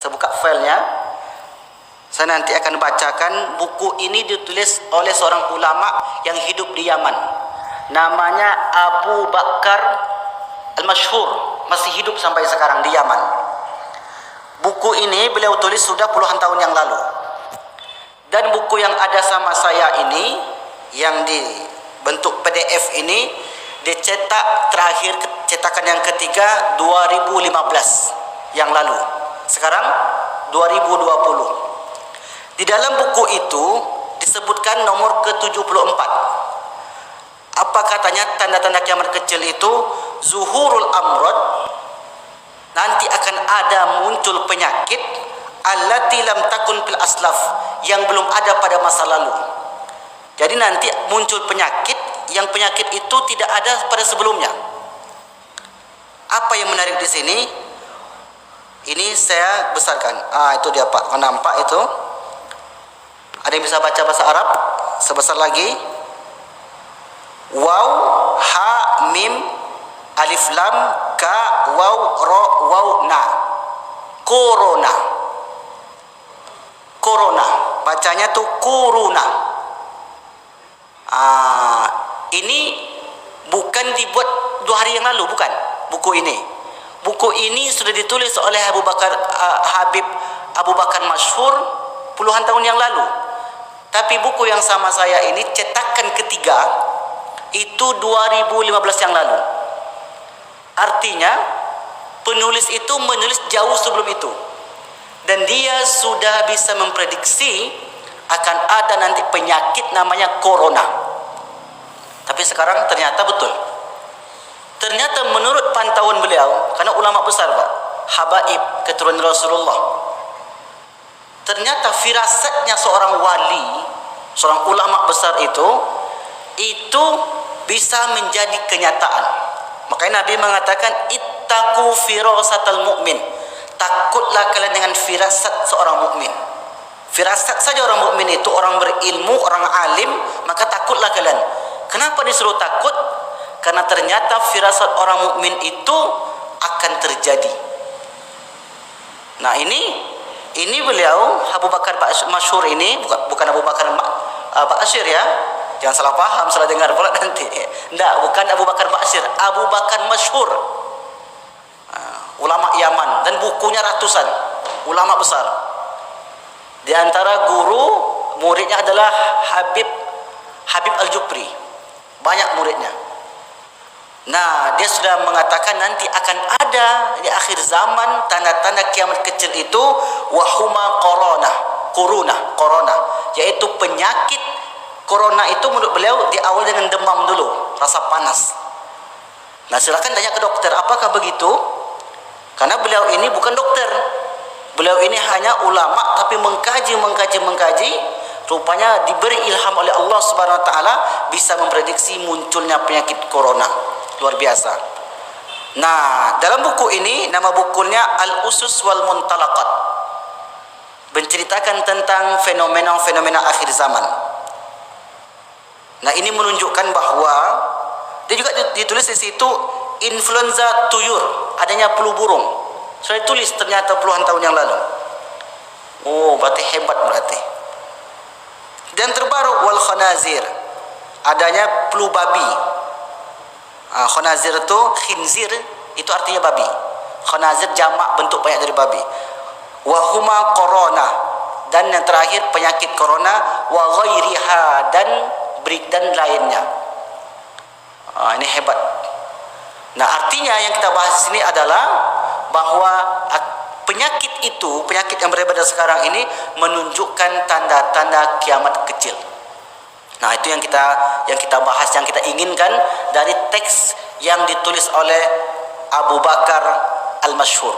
Kita buka filenya. Saya nanti akan bacakan. Buku ini ditulis oleh seorang ulama yang hidup di Yaman. Namanya Abu Bakar Al-Masyhur. Masih hidup sampai sekarang di Yaman. Buku ini beliau tulis sudah puluhan tahun yang lalu. Dan buku yang ada sama saya ini, yang dibentuk PDF ini, dicetak terakhir cetakan yang ketiga 2015 yang lalu. Sekarang 2020. Di dalam buku itu disebutkan nomor ke-74. Apa katanya tanda-tanda kiamat kecil itu? Zuhurul amrad, nanti akan ada muncul penyakit allati lam takun fil aslaf, yang belum ada pada masa lalu. Jadi nanti muncul penyakit yang penyakit itu tidak ada pada sebelumnya. Apa yang menarik di sini? Ini saya besarkan. Itu dia Pak. Nampak itu? Ada yang bisa baca bahasa Arab? Sebesar lagi. Waw, ha, mim, alif, lam, ka, waw, ro, waw, na. Corona. Corona. Bacanya tuh kuruna. Ini bukan dibuat 2 hari yang lalu, bukan. Buku ini. Buku ini sudah ditulis oleh Habib Abu Bakar Masyhur puluhan tahun yang lalu. Tapi buku yang sama saya ini cetakan ketiga itu 2015 yang lalu. Artinya penulis itu menulis jauh sebelum itu. Dan dia sudah bisa memprediksi akan ada nanti penyakit namanya corona. Tapi sekarang ternyata betul. Ternyata menurut pantauan beliau, karena ulama besar Pak, habaib keturunan Rasulullah. Ternyata firasatnya seorang wali, seorang ulama besar itu bisa menjadi kenyataan. Makanya Nabi mengatakan ittaqu firasatal mu'min. Takutlah kalian dengan firasat seorang mukmin. Firasat saja orang mukmin itu, orang berilmu, orang alim, maka takutlah kalian. Kenapa disuruh takut? Karena ternyata firasat orang mukmin itu akan terjadi. Nah, ini beliau Abu Bakar Masyhur ini, bukan Abu Bakar Ba'asyir ya. Jangan salah paham, salah dengar pula nanti. Tidak, bukan Abu Bakar Ba'asyir, Abu Bakar Masyhur. Ulama Yaman, dan bukunya ratusan, ulama besar. Di antara guru muridnya adalah Habib Al-Jupri. Banyak muridnya. Nah, dia sudah mengatakan nanti akan ada di akhir zaman tanda-tanda kiamat kecil itu wahuma corona, yaitu penyakit corona itu menurut beliau diawal dengan demam dulu, rasa panas. Nah, silakan tanya ke dokter, apakah begitu? Karena beliau ini bukan dokter. Beliau ini hanya ulama tapi mengkaji. Rupanya diberi ilham oleh Allah Subhanahu wa taala bisa memprediksi munculnya penyakit corona. Luar biasa. Nah, dalam buku ini nama bukunya Al-Usus wal Muntalaqat. Menceritakan tentang fenomena-fenomena akhir zaman. Nah, ini menunjukkan bahwa dia juga ditulis di situ influenza tuyur, adanya flu burung. Sudah ditulis ternyata puluhan tahun yang lalu. Oh, berarti hebat berarti. Dan terbaru wal khanazir, adanya flu babi. Khanazir itu khinzir, itu artinya babi. Khanazir jamak bentuk banyak dari babi. Wahuma corona, dan yang terakhir penyakit corona, wa ghairiha, dan lainnya. Ini hebat. Nah, artinya yang kita bahas di sini adalah bahwa penyakit yang beredar sekarang ini menunjukkan tanda-tanda kiamat kecil. Nah, itu yang kita bahas, yang kita inginkan dari teks yang ditulis oleh Abu Bakar Al-Masyhur.